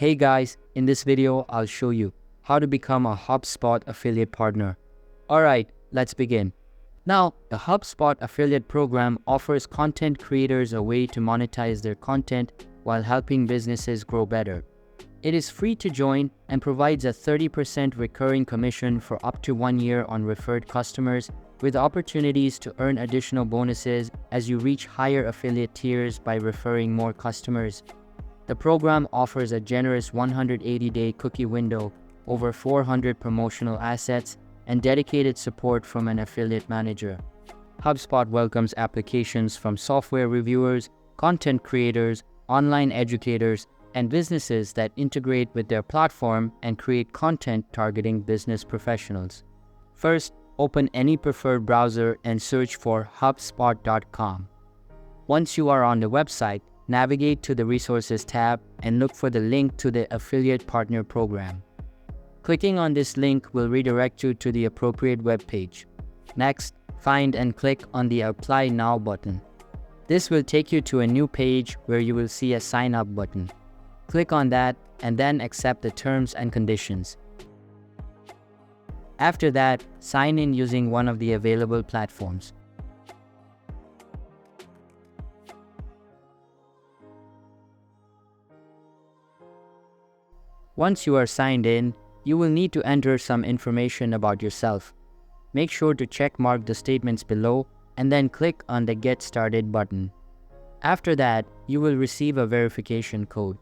Hey guys, in this video, I'll show you how to become a HubSpot affiliate partner. Alright, let's begin. Now, the HubSpot affiliate program offers content creators a way to monetize their content while helping businesses grow better. It is free to join and provides a 30% recurring commission for up to 1 year on referred customers, with opportunities to earn additional bonuses as you reach higher affiliate tiers by referring more customers. The program offers a generous 180-day cookie window, over 400 promotional assets, and dedicated support from an affiliate manager. HubSpot welcomes applications from software reviewers, content creators, online educators, and businesses that integrate with their platform and create content targeting business professionals. First, open any preferred browser and search for HubSpot.com. Once you are on the website, navigate to the Resources tab and look for the link to the Affiliate Partner Program. Clicking on this link will redirect you to the appropriate web page. Next, find and click on the Apply Now button. This will take you to a new page where you will see a Sign Up button. Click on that and then accept the terms and conditions. After that, sign in using one of the available platforms. Once you are signed in, you will need to enter some information about yourself. Make sure to check mark the statements below and then click on the Get Started button. After that, you will receive a verification code.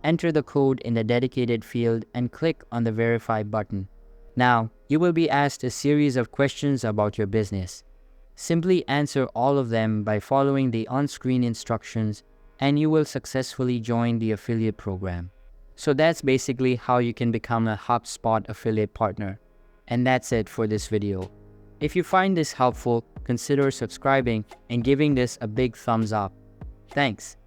Enter the code in the dedicated field and click on the Verify button. Now, you will be asked a series of questions about your business. Simply answer all of them by following the on-screen instructions, and you will successfully join the affiliate program. So that's basically how you can become a HubSpot affiliate partner. And that's it for this video. If you find this helpful, consider subscribing and giving this a big thumbs up. Thanks.